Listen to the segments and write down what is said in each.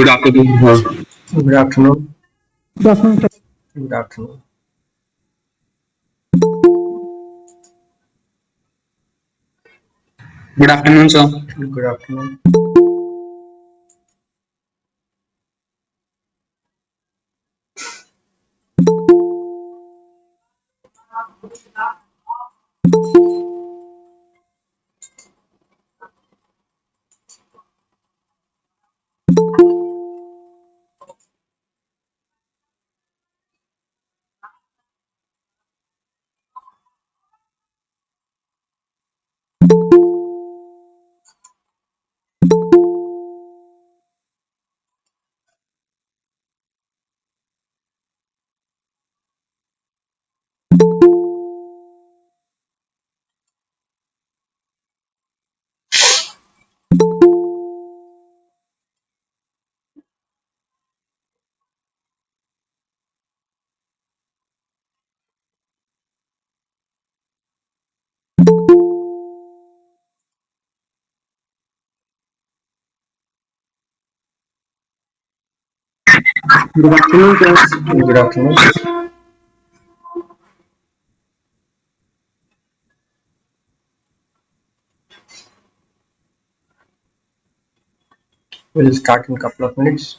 Good afternoon, sir. Good afternoon. Good afternoon, sir. Good afternoon. Good afternoon, sir. Good afternoon. Good afternoon, sir. Good afternoon. We'll start in a couple of minutes.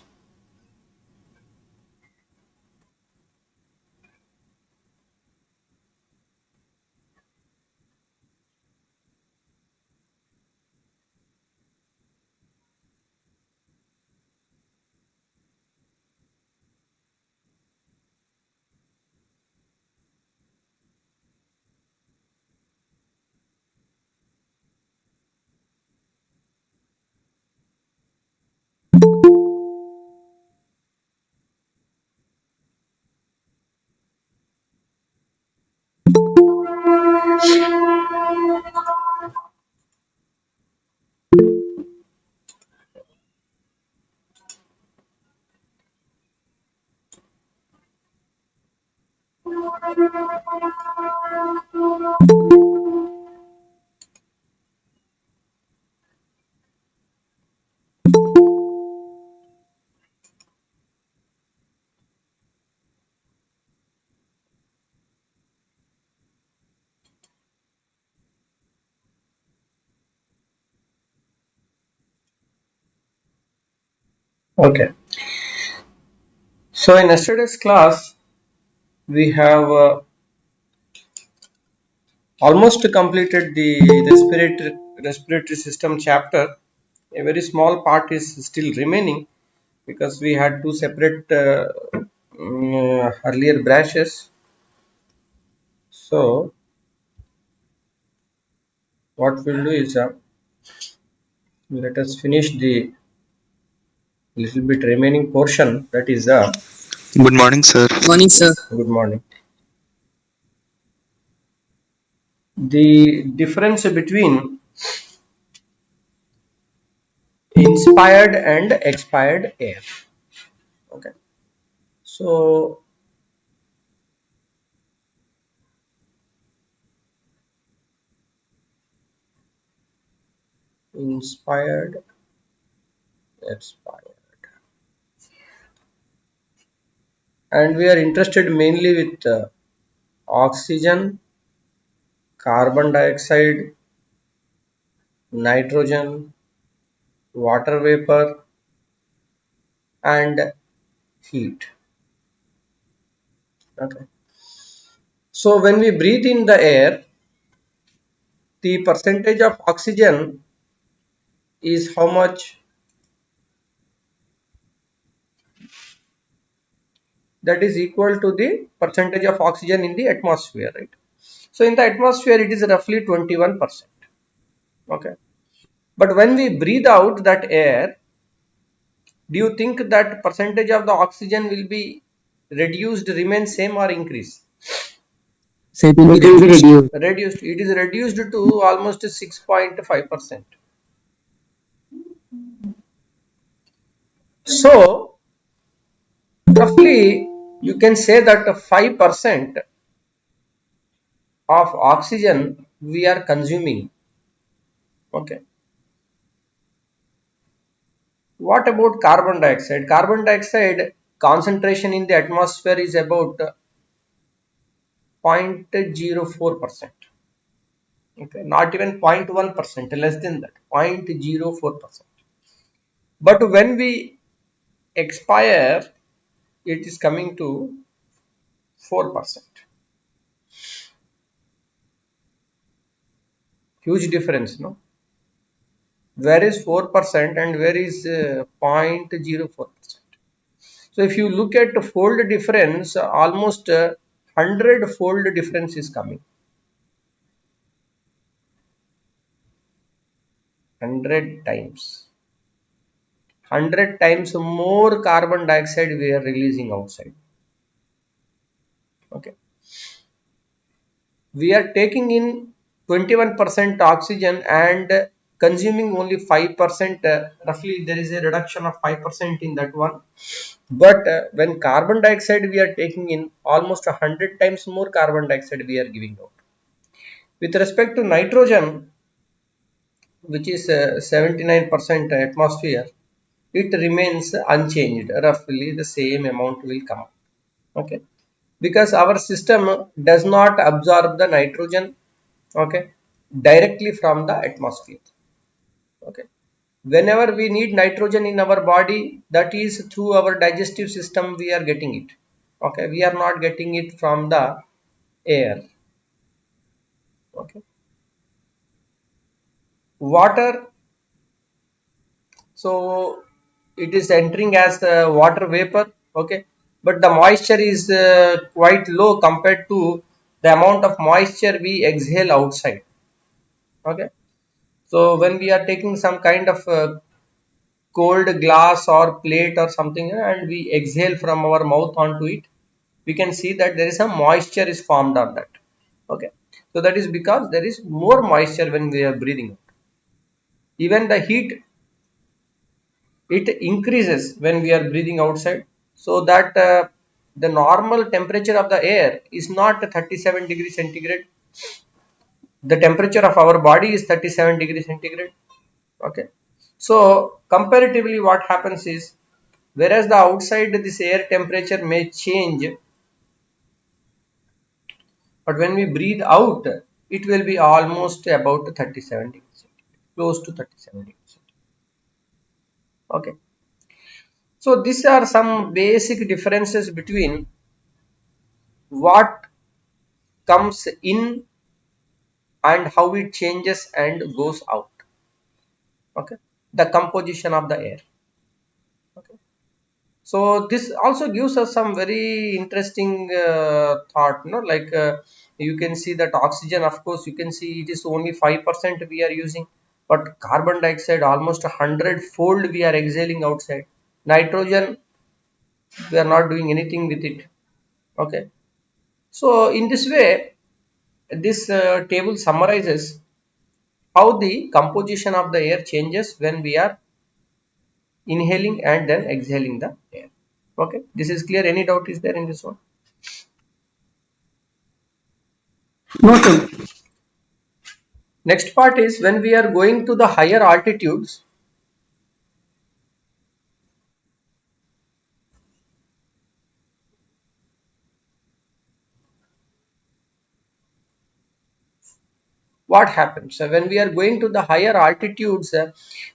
Okay. So in yesterday's class, we have almost completed the respiratory system chapter. A very small part is still remaining because we had two separate earlier branches. So what we'll do is let us finish the little bit remaining portion. That is Good morning, sir. Morning, sir. good morning. The difference between inspired and expired air. Okay. So inspired, expired, and we are interested mainly with oxygen, carbon dioxide, nitrogen, water vapor, and heat. Okay. So when we breathe in the air, the percentage of oxygen is how much? That is equal to the percentage of oxygen in the atmosphere, right? So in the atmosphere, it is roughly 21%. Okay. But when we breathe out that air, do you think that percentage of the oxygen will be reduced, remain same, or increase? So it will be reduced. Reduced. It is reduced to almost 6.5%. So roughly you can say that 5% of oxygen we are consuming. Okay. What about carbon dioxide? Carbon dioxide concentration in the atmosphere is about 0.04%. Okay, not even 0.1%, less than that, 0.04%. But when we expire, it is coming to 4%. Huge difference, no? Where is 4% and where is 0.04%? So if you look at the fold difference, almost 100-fold difference is coming. 100 times. 100 times more carbon dioxide we are releasing outside. Okay. We are taking in 21% oxygen and consuming only 5%. Roughly, there is a reduction of 5% in that one. But when carbon dioxide we are taking in, almost 100 times more carbon dioxide we are giving out. With respect to nitrogen, which is 79% atmosphere, it remains unchanged. Roughly the same amount will come up. Okay, because our system does not absorb the nitrogen, okay, directly from the atmosphere. Okay, whenever we need nitrogen in our body, that is through our digestive system we are getting it. Okay, we are not getting it from the air. Okay, water, so it is entering as water vapor. Okay, but the moisture is quite low compared to the amount of moisture we exhale outside. Okay, so when we are taking some kind of cold glass or plate or something and we exhale from our mouth onto it, we can see that there is some moisture is formed on that. Okay, so that is because there is more moisture when we are breathing. Even the heat, it increases when we are breathing outside, so that the normal temperature of the air is not 37 degrees centigrade. The temperature of our body is 37 degrees centigrade. Okay, so comparatively what happens is, whereas the outside this air temperature may change, but when we breathe out, it will be almost about 37 degrees centigrade, close to 37 degrees centigrade. Okay, so these are some basic differences between what comes in and how it changes and goes out. Okay, the composition of the air. Okay, so this also gives us some very interesting thought, like you can see that oxygen, of course you can see it is only 5% we are using, but carbon dioxide almost 100-fold we are exhaling outside. Nitrogen, we are not doing anything with it. Okay, so in this way, this table summarizes how the composition of the air changes when we are inhaling and then exhaling the air. Okay, this is clear. Any doubt is there in this one? No, sir. Next part is when we are going to the higher altitudes. What happens? So when we are going to the higher altitudes,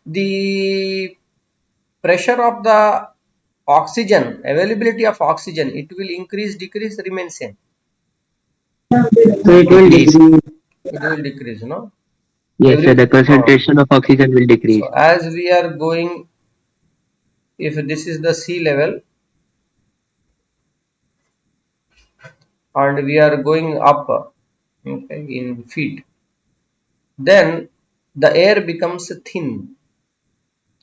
the pressure of the oxygen, availability of oxygen, it will increase, decrease, remain same. So it will decrease. It will decrease, no? Yes, sir. The uh, concentration of oxygen will decrease. so as we are going, if this is the sea level and we are going up, okay, in feet, then the air becomes thin.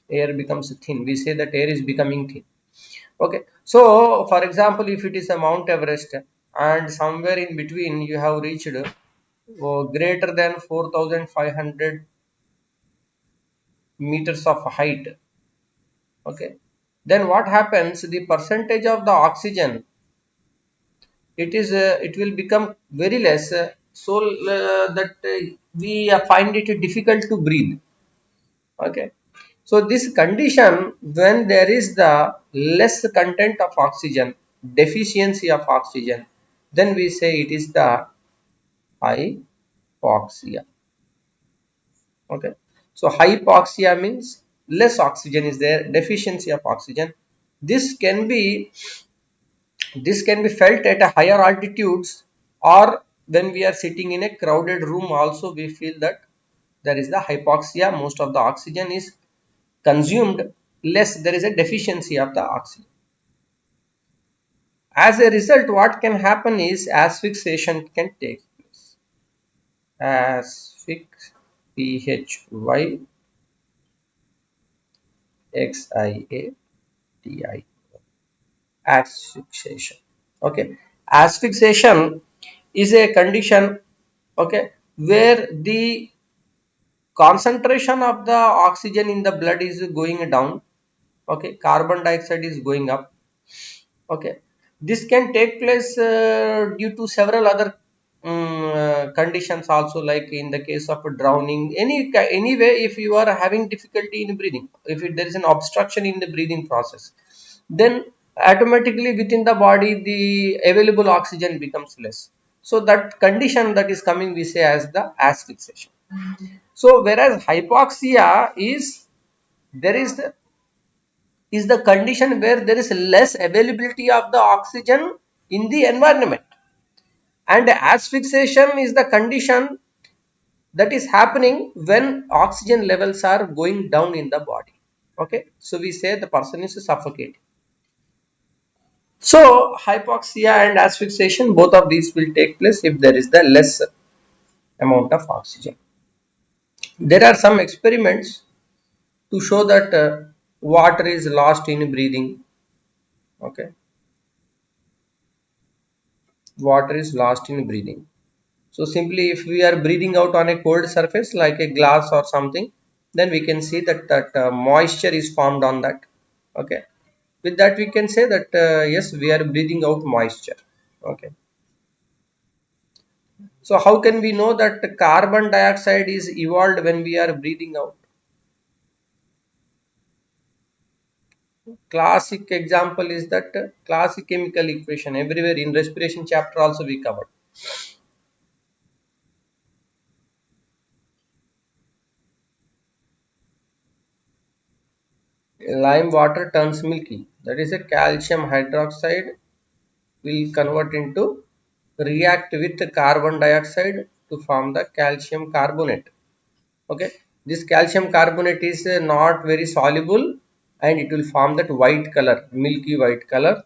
Air becomes thin. We say that air is becoming thin. Okay, so for example, if it is a Mount Everest and somewhere in between you have reached greater than 4500 meters of height, okay, then what happens, the percentage of the oxygen, it will become very less, so that we find it difficult to breathe. Okay, so this condition, when there is the less content of oxygen, deficiency of oxygen, then we say it is the hypoxia. Okay, so hypoxia means less oxygen is there, deficiency of oxygen. This can be this can be felt at a higher altitudes, or when we are sitting in a crowded room also we feel that there is the hypoxia, most of the oxygen is consumed, less there is a deficiency of the oxygen. As a result, what can happen is asphyxiation can take place. Asphyx, Phyxiati, asphyxiation. Okay, asphyxiation is a condition, okay, where the concentration of the oxygen in the blood is going down, okay, carbon dioxide is going up. Okay, this can take place due to several other conditions also, like in the case of drowning, anyway, if you are having difficulty in breathing, if there is an obstruction in the breathing process, then automatically within the body the available oxygen becomes less. So that condition that is coming we say as the asphyxiation. So whereas hypoxia is the condition where there is less availability of the oxygen in the environment, and asphyxiation is the condition that is happening when oxygen levels are going down in the body. Okay, so we say the person is suffocating. So hypoxia and asphyxiation, both of these will take place if there is the less amount of oxygen. There are some experiments to show that water is lost in breathing. Okay, water is lost in breathing. So simply if we are breathing out on a cold surface like a glass or something, then we can see that moisture is formed on that. Okay, with that we can say that yes, we are breathing out moisture. Okay, so how can we know that carbon dioxide is evolved when we are breathing out? Classic example is that classic chemical equation, everywhere in respiration chapter also we covered. Lime water turns milky, that is a calcium hydroxide will convert into, react with carbon dioxide to form the calcium carbonate. Okay, this calcium carbonate is not very soluble and it will form that white color, milky white color.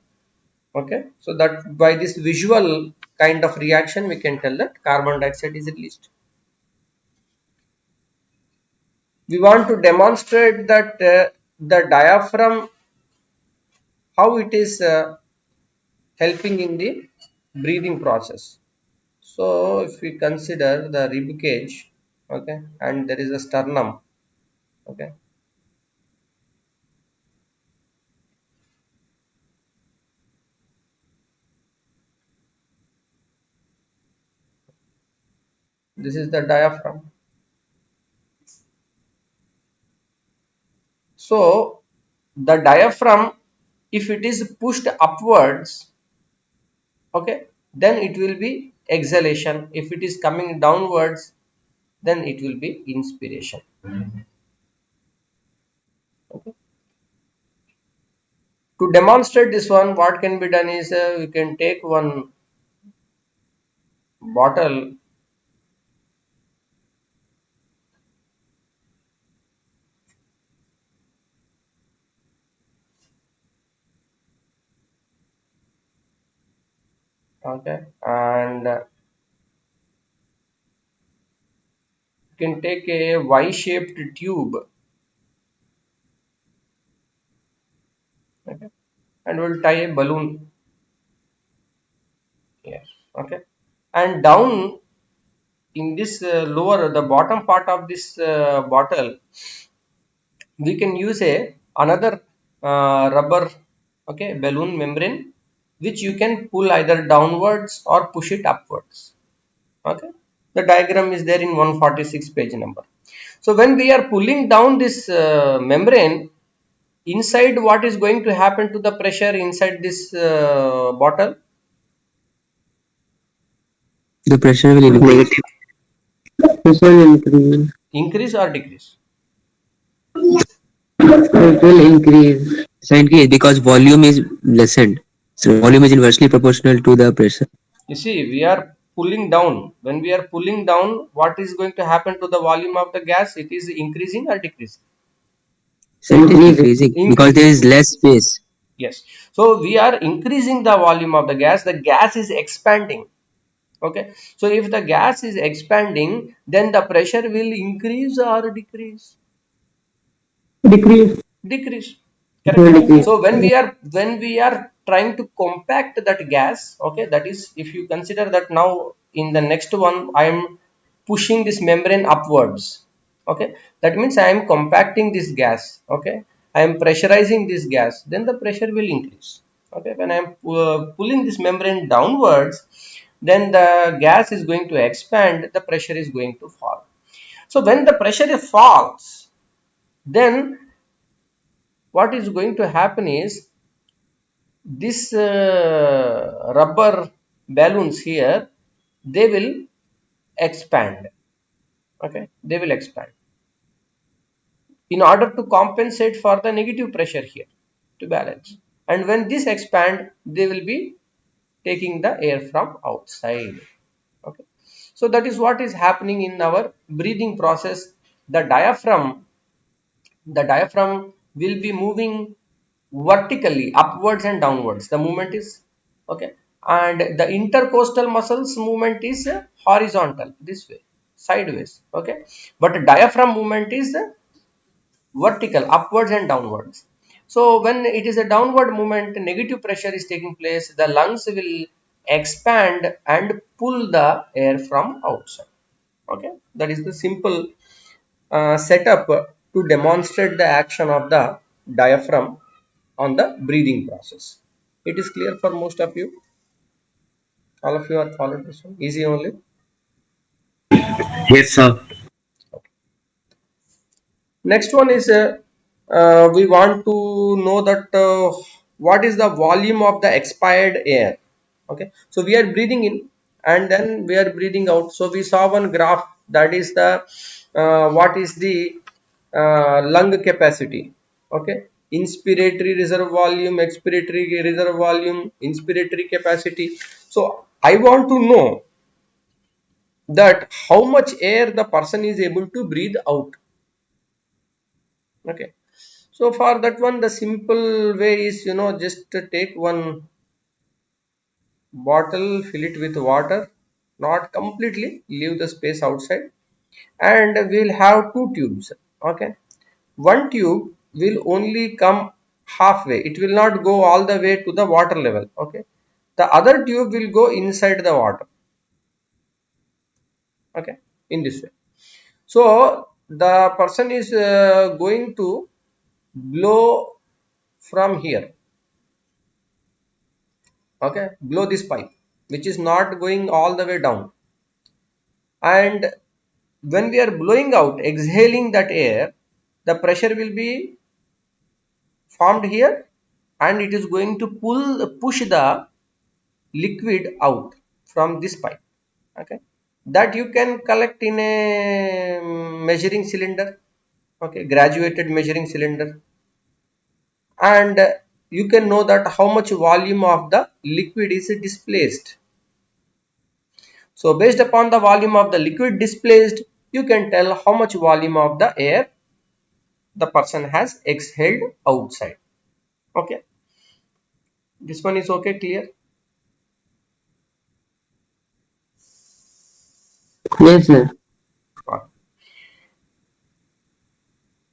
Okay, so that by this visual kind of reaction we can tell that carbon dioxide is released. We want to demonstrate that the diaphragm, how it is helping in the breathing process. So if we consider the rib cage, okay, and there is a sternum, okay, this is the diaphragm. So the diaphragm, if it is pushed upwards, okay, then it will be exhalation. If it is coming downwards, then it will be inspiration. Okay. To demonstrate this one, what can be done is we can take one bottle, okay, and You can take a Y-shaped tube, okay, and we'll tie a balloon here, okay, and down in this lower, the bottom part of this bottle, we can use a another rubber, okay, balloon membrane, which you can pull either downwards or push it upwards, okay. The diagram is there in 146 page number. So when we are pulling down this membrane, inside what is going to happen to the pressure inside this bottle? The pressure will increase. Negative. This will increase. Increase or decrease? It will increase. So increase because volume is lessened. So volume is inversely proportional to the pressure. You see, we are pulling down. When we are pulling down, what is going to happen to the volume of the gas? It is increasing or decreasing? So it is Increase. decreasing because there Increasing. is less space. Yes. So we are increasing the volume of the gas. The gas is expanding. Okay. So if the gas is expanding, then the pressure will increase or decrease? Decrease. Decrease. It will Correct. decrease. So when we are trying to compact that gas, okay, that is, if you consider that now in the next one I am pushing this membrane upwards, okay, that means I am compacting this gas, okay, I am pressurizing this gas, then the pressure will increase, okay. When I am pulling this membrane downwards, then the gas is going to expand, the pressure is going to fall. So when the pressure falls, then what is going to happen is this rubber balloons here, they will expand, okay, they will expand in order to compensate for the negative pressure here, to balance. And when this expand, they will be taking the air from outside, okay. So that is what is happening in our breathing process. The diaphragm will be moving vertically upwards and downwards, the movement is, okay, and the intercostal muscles movement is horizontal, this way, sideways, okay, but diaphragm movement is vertical, upwards and downwards. So when it is a downward movement, negative pressure is taking place, the lungs will expand and pull the air from outside, okay. That is the simple setup to demonstrate the action of the diaphragm on the breathing process. It is clear for most of you? All of you are followed this one? Easy only? Yes, sir. Okay. Next one is we want to know that what is the volume of the expired air. Okay, so we are breathing in and then we are breathing out. So we saw one graph, that is the what is the lung capacity. Okay, inspiratory reserve volume, expiratory reserve volume, inspiratory capacity. So I want to know that how much air the person is able to breathe out. Okay, so for that one, the simple way is, just take one bottle, fill it with water, not completely, leave the space outside, and we'll have two tubes. Okay, one tube will only come halfway, it will not go all the way to the water level. Okay, the other tube will go inside the water. Okay, in this way. So the person is going to blow from here, okay, blow this pipe which is not going all the way down, and when we are blowing out, exhaling that air, the pressure will be formed here and it is going to push the liquid out from this pipe, okay, that you can collect in a measuring cylinder, okay, graduated measuring cylinder, and you can know that how much volume of the liquid is displaced. So based upon the volume of the liquid displaced, you can tell how much volume of the air the person has exhaled outside. Okay, this one is okay, clear? Yes, sir.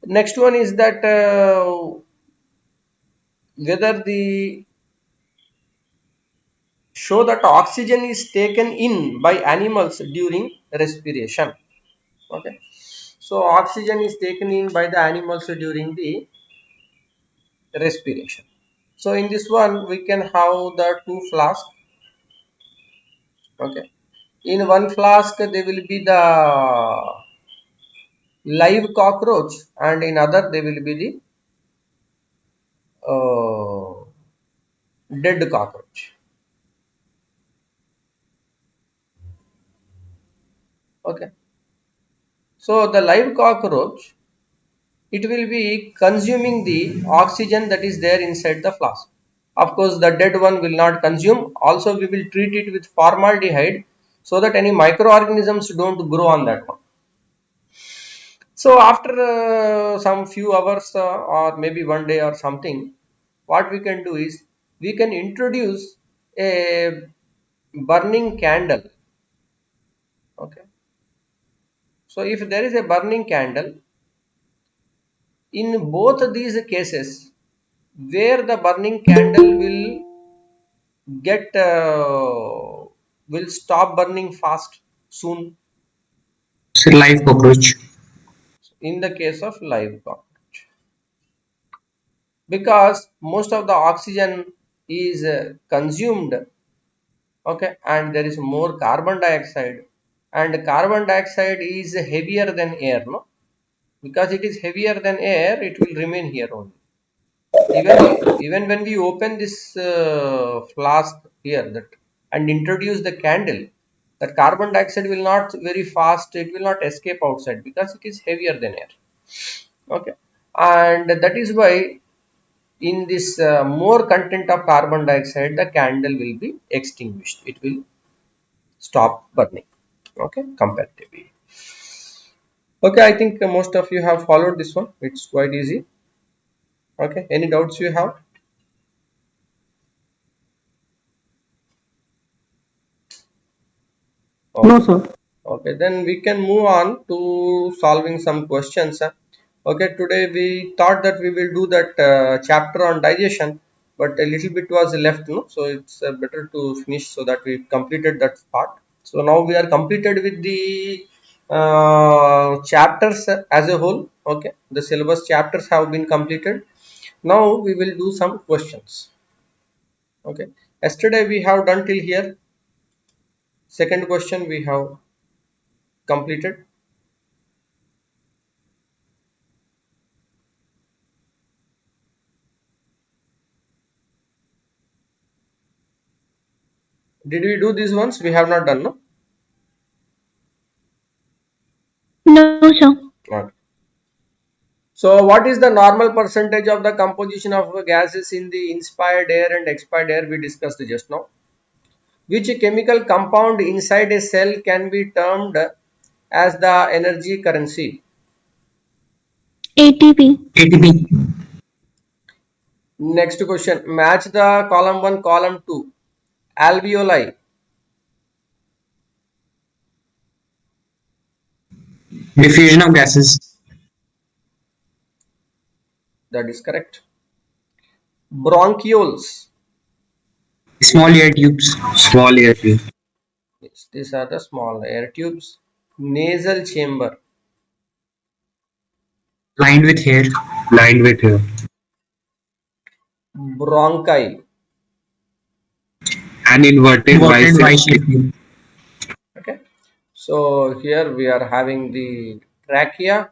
Next one is that whether the show that oxygen is taken in by animals during respiration. Okay, so oxygen is taken in by the animals during the respiration. So in this one we can have the two flasks. Okay, in one flask there will be the live cockroach, and in other there will be the dead cockroach. Okay, so the live cockroach, it will be consuming the oxygen that is there inside the flask. Of course the dead one will not consume. Also we will treat it with formaldehyde so that any microorganisms don't grow on that one. So after some few hours or maybe one day or something, what we can do is we can introduce a burning candle. Okay, so if there is a burning candle, in both these cases, where the burning candle get will stop burning fast soon. It's a live cockroach. In the case of live cockroach, because most of the oxygen is consumed. Okay, and there is more carbon dioxide, and carbon dioxide is heavier than air, no, because it is heavier than air, it will remain here only. Even when we open this flask here that and introduce the candle, that carbon dioxide will not very fast, it will not escape outside because it is heavier than air. Okay, and that is why in this more content of carbon dioxide, the candle will be extinguished, it will stop burning. Okay, comparatively. Okay, I think most of you have followed this one, it's quite easy. Okay, any doubts you have? No, Okay. sir. Okay, then we can move on to solving some questions. Okay, today we thought that we will do that chapter on digestion, but a little bit was left, no? So it's better to finish so that we completed that part. So now we are completed with the chapters as a whole. Okay, the syllabus chapters have been completed. Now we will do some questions. Okay, yesterday we have done till here. Second question we have completed. Did we do these ones? We have not done, no? No, sir. Okay. So, what is the normal percentage of the composition of gases in the inspired air and expired air we discussed just now? Which chemical compound inside a cell can be termed as the energy currency? ATP. ATP. Next question. Match the column 1, column 2. Alveoli. Diffusion of gases. That is correct. Bronchioles. Small air tubes. Small air tubes. Yes, these are the small air tubes. Nasal chamber. Lined with hair. Lined with hair. Bronchi. An inverted Y-shaped tube. Okay, so here we are having the trachea,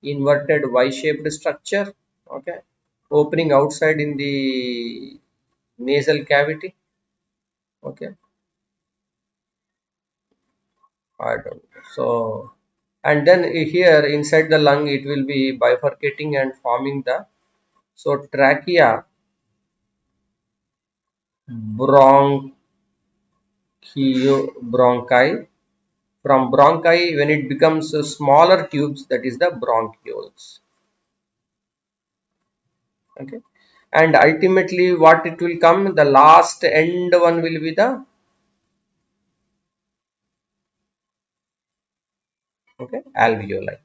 inverted Y-shaped structure. Okay, opening outside in the nasal cavity. Okay, I don't know. So, and then here inside the lung it will be bifurcating and forming the, so trachea, bronchi. From bronchi, when it becomes smaller tubes, that is the bronchioles. Okay, and ultimately what it will come, the last end one will be the, okay, alveoli.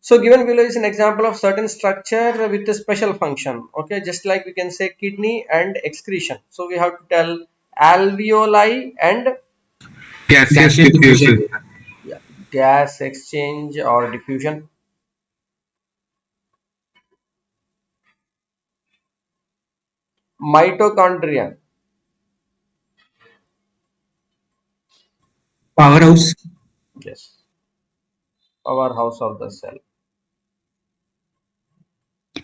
So given below is an example of certain structure with a special function. Okay, just like we can say kidney and excretion. So we have to tell alveoli and Gaseous diffusion. yeah, gas exchange or diffusion. Mitochondria. Powerhouse. Yes, powerhouse of the cell.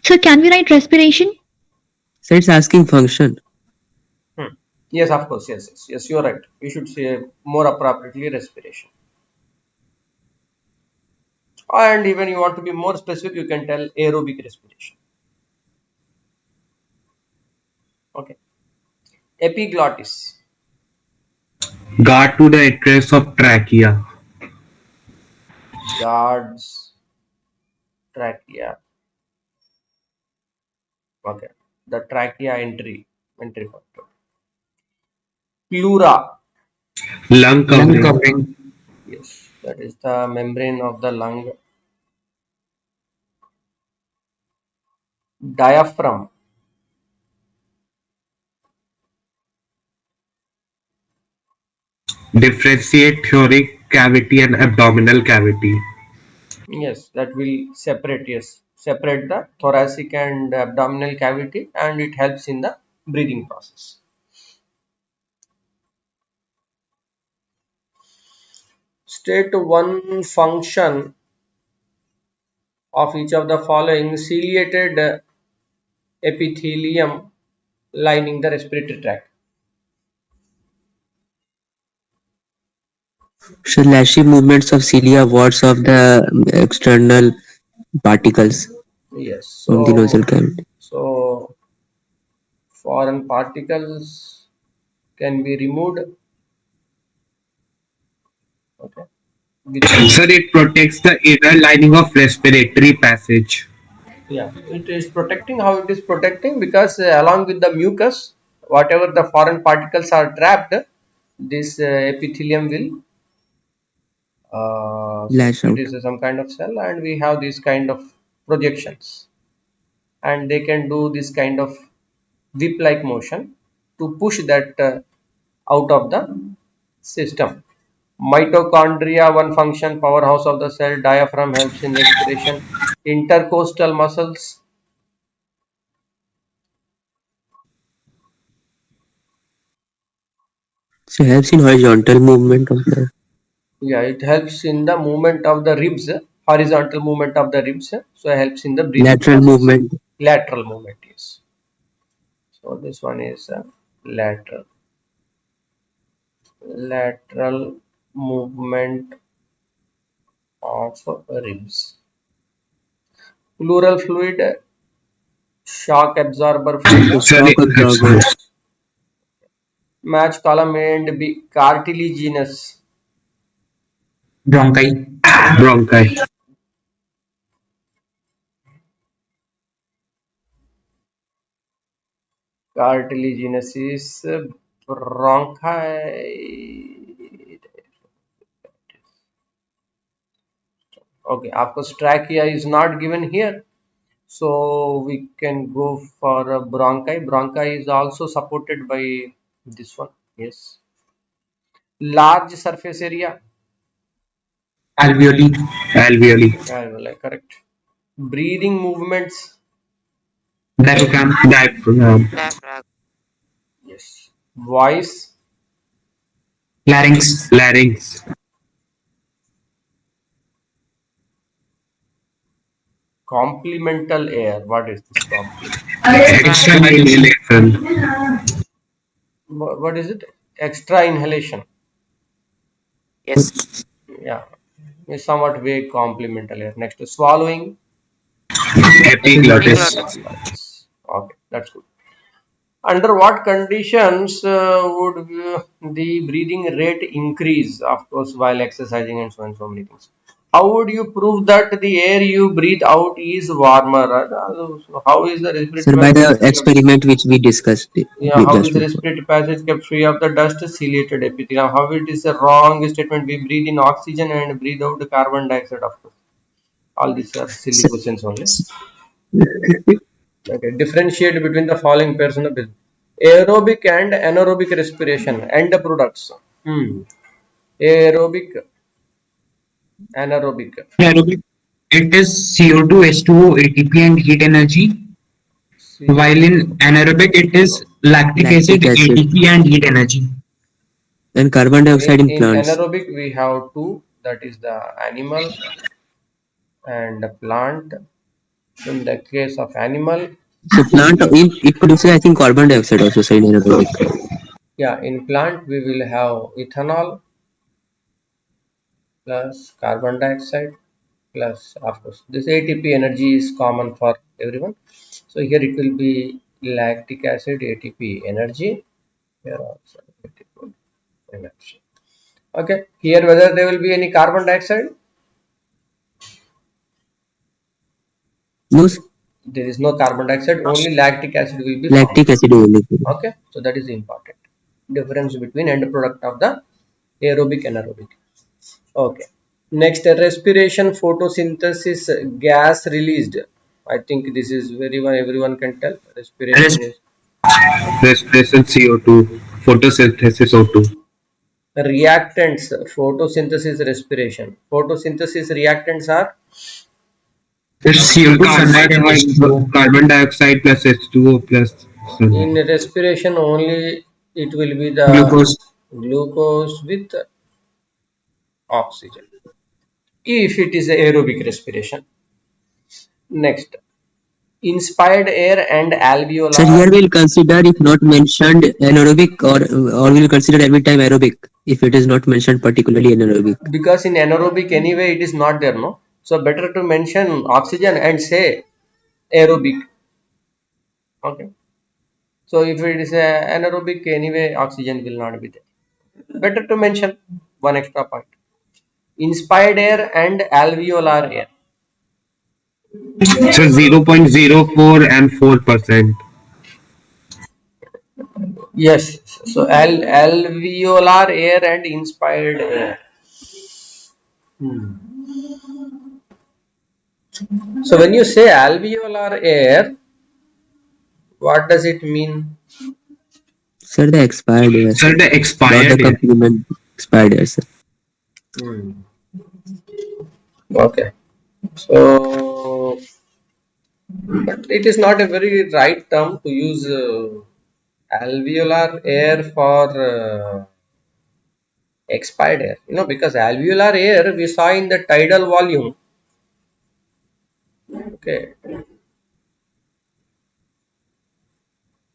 So can we write respiration? So it's asking function. Yes, of course. Yes. You're right. We should say more appropriately respiration. And even you want to be more specific, you can tell aerobic respiration. Okay. Epiglottis. Guard to the entrance of trachea. Guards trachea. Okay. The trachea entry factor. Pleura. Lung covering. Yes, that is the membrane of the lung. Diaphragm. Differentiate thoracic cavity and abdominal cavity. Yes, that will separate. Yes, separate the thoracic and abdominal cavity, and it helps in the breathing process. State one function of each of the following: ciliated epithelium lining the respiratory tract. So Lashy movements of cilia wards off the external particles Yes, from the nasal cavity. so foreign particles can be removed. Okay, with Sir, it protects the inner lining of respiratory passage. yeah, it is protecting. How it is protecting? Because along with the mucus, whatever the foreign particles are trapped, this epithelium will Lash it out. is some kind of cell, and we have this kind of projections, and they can do this kind of whip like motion to push that out of the system. Mitochondria, one function, powerhouse of the cell. Diaphragm helps in respiration. Intercostal muscles. So helps in horizontal movement of the Yeah, it helps in the movement of the ribs, horizontal movement of the ribs. So it helps in the breathing lateral process. movement. Lateral movement, yes. So this one is lateral. Lateral movement of ribs. Pleural fluid, shock absorber So fluid. Sir, shock absorber. Match column A and B. Cartilaginous. bronchi. Bronchi. Cartilaginous is bronchi. Okay, of course, trachea is not given here. So we can go for bronchi. Bronchi is also supported by this one. Yes. Large surface area. Alveoli. Alveoli. Correct. Breathing movements. Diaphragm. Diaphragm. Yes. Voice. Larynx. Larynx. Complemental air. What is this complement? Extra inhalation. What is it? Extra inhalation. Yeah. Is somewhat vague complemental air. Next to swallowing. Epiglottis. Okay, that's good. Under what conditions would the breathing rate increase? Of course, while exercising and so many things. How would you prove that the air you breathe out is warmer? So how is the So respiratory by the passage kept? experiment which we discussed Yeah, how is just the before. respiratory passage kept free of the dust? Ciliated epithelium. How it is a wrong statement? We breathe in oxygen and breathe out the carbon dioxide, of course. All these are silly Sir, questions only. Okay, differentiate between the following pairs in the business: aerobic and anaerobic respiration and the products. Aerobic, anaerobic. Aerobic, it is CO2, H2O, ATP, and heat energy. While in anaerobic, it is lactic acid, lactic acid ATP, and heat energy. and carbon dioxide in In plants. anaerobic, we have two. That is the animal and the plant. In the case of animal, So plant it produces, I think, carbon dioxide also, sir, in anaerobic. yeah, in plant we will have ethanol plus carbon dioxide plus, of course, this ATP energy is common for everyone. So here it will be lactic acid ATP energy. Here also ATP energy. Okay. Here whether there will be any carbon dioxide, No, sir, there is no carbon dioxide. Only lactic acid will be formed. lactic acid only. Okay. So that is important difference between end product of the aerobic and anaerobic. Okay. Next, respiration, photosynthesis, gas released. I think this is very one everyone can tell. Respiration is Respiration CO2, photosynthesis O2. reactants, photosynthesis, respiration. Photosynthesis reactants are It's CO2, sunlight, and H2O. Carbon dioxide plus H2O plus in sunlight. respiration only. It will be the Glucose. glucose with oxygen. If it is aerobic respiration. Next, inspired air and Sir, here alveolar. we'll consider if not mentioned anaerobic, or we'll consider every time aerobic if it is not mentioned particularly anaerobic. Because in anaerobic anyway it is not there, no, so better to mention oxygen and say aerobic. Okay, so if it is anaerobic anyway oxygen will not be there, better to mention one extra point: inspired air and alveolar air. So 0.04 and 4%. Yes, so alveolar air and inspired air. So when you say alveolar air, what does it mean? Sir, the expired air, So sir. the Not the expired air. complement expired air, sir. Okay, so but it is not a very right term to use alveolar air for expired air, because alveolar air we saw in the tidal volume. Okay,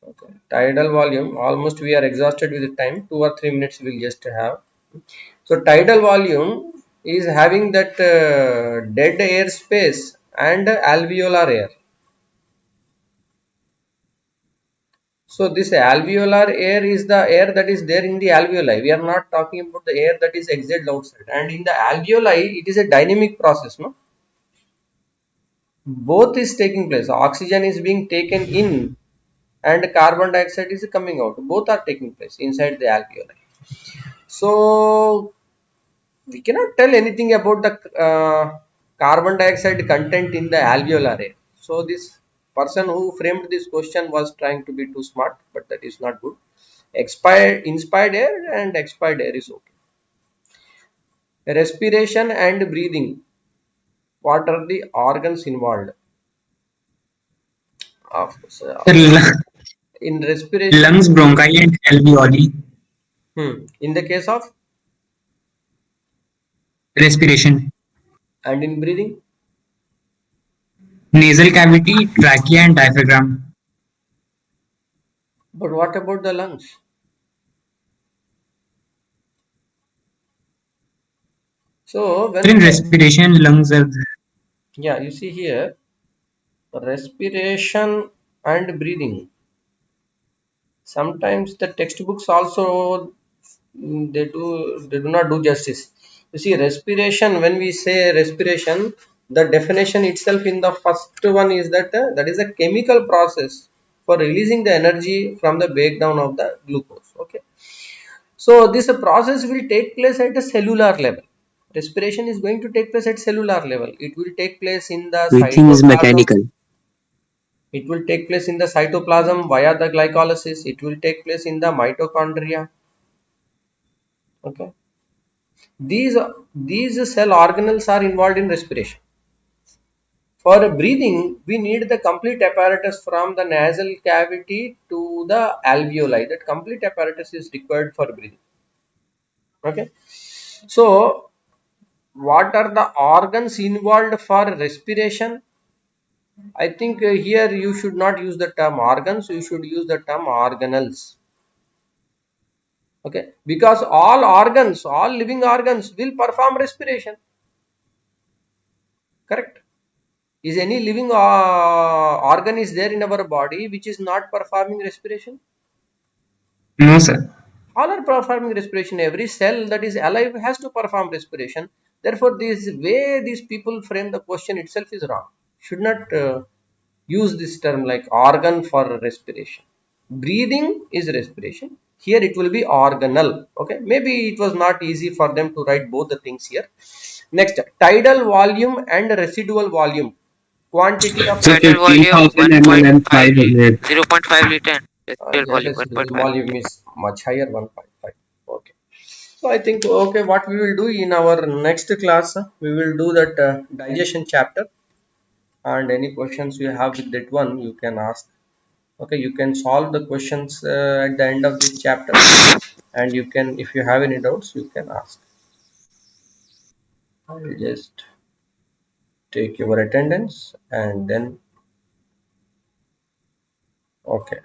okay, tidal volume, almost we are exhausted with the time, 2 or 3 minutes we'll just have. So tidal volume is having that dead air space and alveolar air. So this alveolar air is the air that is there in the alveoli. We are not talking about the air that is exhaled outside. And in the alveoli, it is a dynamic process, no? Both is taking place. Oxygen is being taken in and carbon dioxide is coming out. Both are taking place inside the alveoli. So we cannot tell anything about the carbon dioxide content in the alveolar air. So this person who framed this question was trying to be too smart, but that is not good. Inspired air and expired air is okay. Respiration and breathing. What are the organs involved? Of course, in respiration, Lungs, bronchi, and alveoli. in the case of, Respiration. and in breathing. Nasal cavity, trachea, and diaphragm. But what about the lungs? So when In we are, respiration, lungs are. yeah, you see here, respiration and breathing. Sometimes the textbooks also they do not do justice. You see, respiration, when we say respiration, the definition itself in the first one is that that is a chemical process for releasing the energy from the breakdown of the glucose. Okay, so this process will take place at a cellular level. Respiration is going to take place at cellular level. It will take place in the Breathing is cytoplasm. mechanical. It will take place in the cytoplasm via the glycolysis. It will take place in the mitochondria. Okay. These cell organelles are involved in respiration. For breathing, we need the complete apparatus from the nasal cavity to the alveoli. That complete apparatus is required for breathing. Okay. So, what are the organs involved for respiration? I think here you should not use the term organs, you should use the term organelles. Okay, because all organs, all living organs will perform respiration. Correct? Is any living organ is there in our body which is not performing respiration? No, sir. All are performing respiration. Every cell that is alive has to perform respiration. Therefore, this way these people frame the question itself is wrong. Should not use this term like organ for respiration. Breathing is respiration. Here it will be organelle. Okay, maybe it was not easy for them to write both the things here. Next, tidal volume and residual volume. Quantity of So Tidal volume 15,000 ml and 1.5 500. 0.5 liter. Residual yeah, volume residual 1.5 volume liter. is much higher, 1.5. Okay. So I think okay, what we will do in our next class, we will do that digestion chapter, and any questions you have with that one you can ask. Okay, you can solve the questions at the end of this chapter, and you can, if you have any doubts, you can ask. I will just take your attendance and then okay.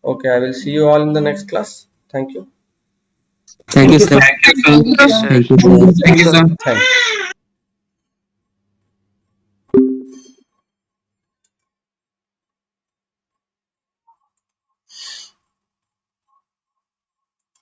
Okay, I will see you all in the next class. Thank you. Thank you, sir. Thank you, sir. Yes, sir. Thank you, sir. Thank you, sir. Thank you.